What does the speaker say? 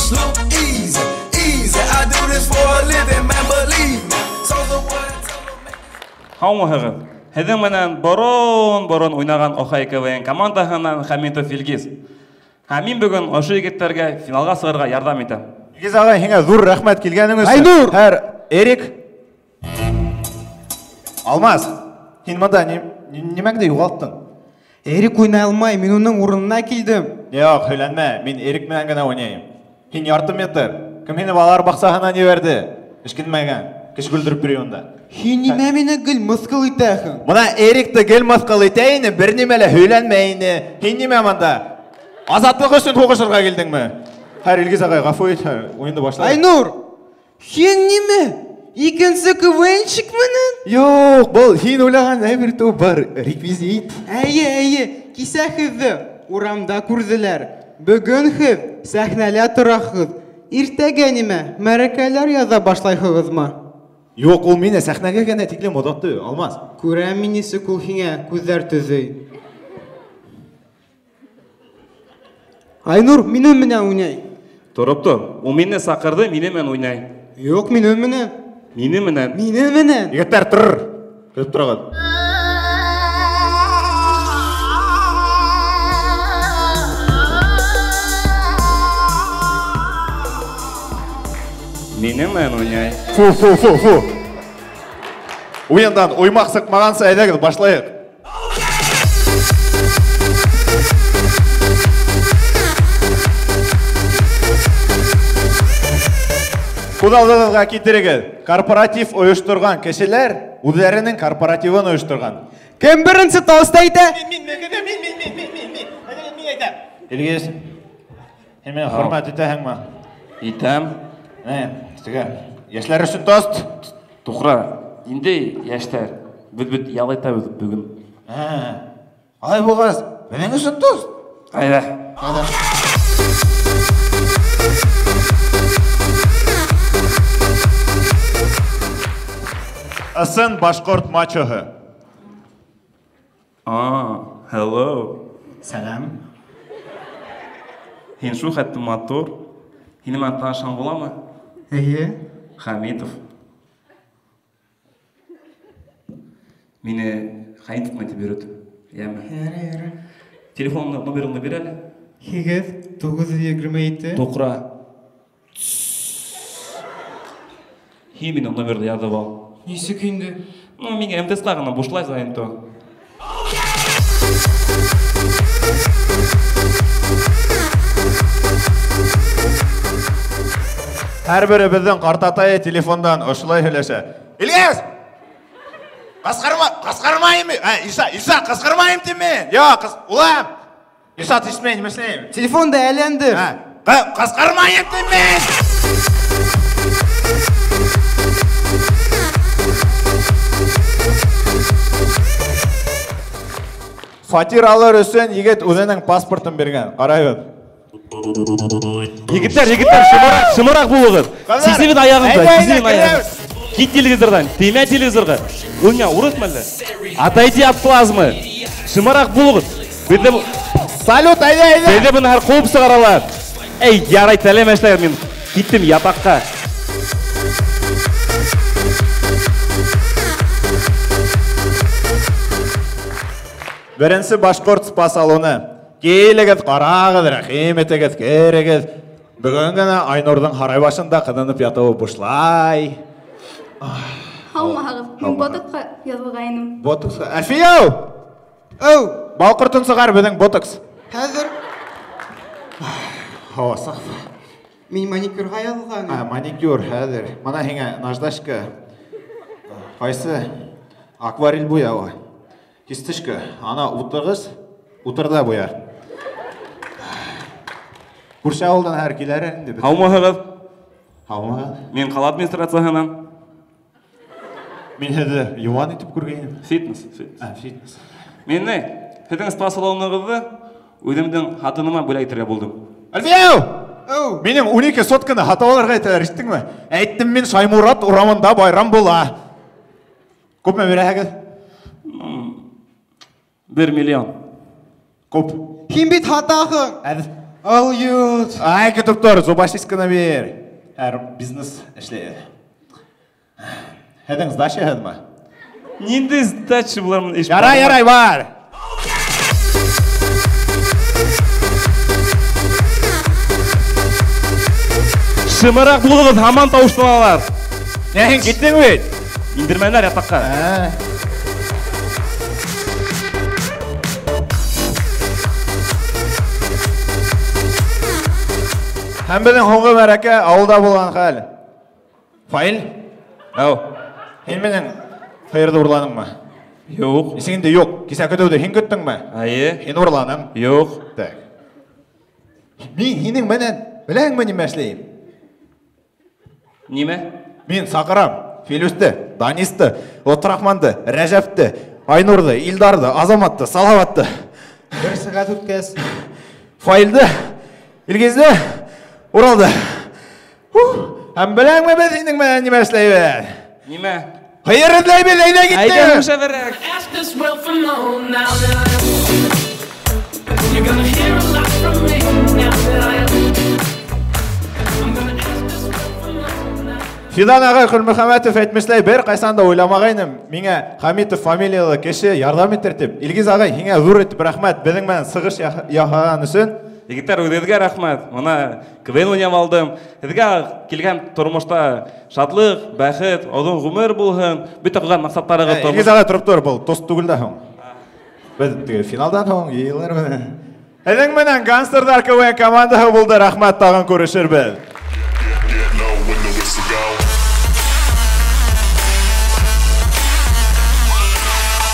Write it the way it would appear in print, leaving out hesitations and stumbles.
slow, easy, easy. I do this for a living, man, believe me. So the one Хаумахығыз, хәзің менен борон ойнаған Охай КВН командаһынан Хамитов Илгиз. Мин бүгін ошы егеттерге финалға сығырға ярдам итәм. Илгиз ағай, һиңа зур рәхмәт килгәнең өчен. Айнур! Һәр Эрик. Алмаз, һин монда нимәңдә югалттың? Эрик уйнай алмай, мин уның урынына килдем. Юк, һөйләнмә, мин Эрик менән генә уйнайым. Һин ярты метр. Кем һине балалар баксаһына җибәрде? Эшкинмәгән. Кеш гөлдереп йөри унда. Һин нимә мине гел мыскыл итәһең? Мына Эрикте гел мыскыл итә ине, бер нимәлә һөйләнмә ине. Һин нимә монда? Азатлык өчен хугышырга килдеңме? Һәр Илгиз ағай, гафу ит, уенды башлай. Айнур, һин нимә? Икенче КВНщик менән? Юк, был һин уйлаган бер туп бар, реквизит. Әйе, кисә һезне урамда күрделәр. Бүген һез сәхнәлә торасыз. Иртәгә нимә? Мәрәкәләр яза башлайһығызмы? Юк, ул мине сәхнәгә генә тиклем оҙатты, Алмаз. Күрәм мин нисек ул һиңә күҙҙәр төзөй. Айнур, минем менән уйнай. Торып тор, ул мине саҡырҙы, мине менән уйнай. Юк, минем менән. Мине менән. Минем менән. Егеттәр, торыр. Көтөп торығыҙ. Мине менән уйнай. Фу. Уйындан уймаҡ сыҡмағанса әйҙәгеҙ, башлайыҡ. Күҙаллығыҙға китерегеҙ. Корпоратив ойошторған кешеләр үҙҙәренең корпоративын ойошторған. Кем беренсе тост әйтә? Мин әйтәм. Илгиз, һин мине хөрмәт итәһеңме? Итәм. Йәшләр өсөн тост. Туғра, инде йәштәр. Бөт ял итәбеҙ бөгөн. Алай булғас, минең өсөн тост. Айҙа. Ысын башҡорт мачоһы. Hello. Сәлам. Һин шул хәтле матур. Һине менән танышҡан буламы? Әйе. Хамитов. Мине Хамитов мәтеп йөрөт. Яме. Яра. Телефон номерыңды бир әле. 927. Туғра. Һин минең номерды яҙып ал. Нисек инде? Миңә МТС-ка ғына бушлай сайын то. Һәр бере беҙҙең ҡартатайы телефондан ошолай һөйләшә. Илгиз! Ҡасҡырмайым! Иса, ҡасҡырмайым тиме? Улам! Иса, тишмәйем, нимәшләйем? Телефонда әйләнде. Ҡасҡырмайым тиме? Фатир алыр өсөн егет үҙенең паспортын биргән. Ҡарайбыҙ. Егеттер, шымырақ булығыз. Сиземін аяғында, Кит телевизордан, теймә телевизорға. Ул не урыс мәлі? Отойди от плазмы. Шымырақ булығыз. Салют, әйдә. Беҙҙе быны һәр ҡыуып сығаралар. Эй, ярай, тәләмәшләр, мин киттем ятаҡҡа. Беренсе башҡорт спа салоны. Килегеҙ, ҡарағыҙ, рәхим итегеҙ, керегеҙ. Бөгөн генә Айнурҙың һарай башында ҡыҙынып ятыуы бушлай. Һаумыһығыҙ, мин ботоксҡа яҙылғайным. Ботокс. Әлфиә! Балҡортон сығар беҙҙең ботокс. Хәҙер Һауа саф. мин маникюрға яҙылғайным. Маникюр хәҙер. Мана һиңә наждашка. Ҡайсы? Акварель буяуы. Кистишка. Ана утырғыс. Утырда буяр. Күрше ауылдан һәр киләр инде. Һаумыһығыҙ. Һаумыһығыҙ. Мин ҡала администрацияһынан. Мин һеҙҙе йыуан итеп күргәйнем. Фитнес. Фитнес. Мин һеҙҙең спа салонығыҙҙы үҙемдең хатыныма бүләк итергә булдым. Әлфиә! Минең 12 сотканы һатып алырға әйтәләр, ишеттеңме? Әйттем мин, Шаймурат урамында байрам була. Күпме бирәһегеҙ? 1 миллион. Күп. Һин бит һатаһың. Алйот. Ай, күтіп тұр, зубашисканы бер. Әр бизнес ішле. Әдің сдача әді ма? Нинди сдача булармын еш. Ярай, бар. Шымырақ бұлығыз хаман тауыштылалар. Нәхін кеттің бейт? Индірмәлер ятаққа. Һәм біздің хоңғы мәрәке ауылда болған қал. Файл? Ау. Хен менің қайырды ұрланың ма? Йоқ. Есіңінде yok. Кесен көтеуді хен көттің ма? Айы. Хен ұрланың? Йоқ. Так. Мен хенің менен біләң мені мәшлейім. Неме? Мен Сақырам, Фелюсті, Данисті, Отрахманды, Рәжәпті, Айнұрды, Илдарды, Азаматты, Салаватты. Бір сағат өткәз. Файлды, Илгезді, Уралды. Һәм біләң ме біз хенің менен не мәшлейбін? Неме? Қайырындай бел әйне кетті. Айда мұшабірек. Ask this well from home now that I am. You're gonna hear a lot from me now that I am. I'm gonna ask this well from home now. Фидан ағай Құлмұхамәтов әйтмешләй бір қайсанда ойламағайным. Меңе Хамитов фамилиялы кеше ярдам еттіртіп. Илгиз ағай, хеңе зур етіп рахмат. Біздің мән сығыш яхаған үшін. Егеттер өйдерге рахмат. Мына квен ойнап алдым. Һезгә килгән тормышта шатлык, бәхет, озын гомер булһын. Бөтә кылган максатларыгыз Илгиз тормыш. ағай тұрып тұр, бұл тост түгіл да хоң. Біз финалдан хоң, елер менен. Әдің менен гангстердар КВН командаһы булды, рахмат тағын көрішер біз.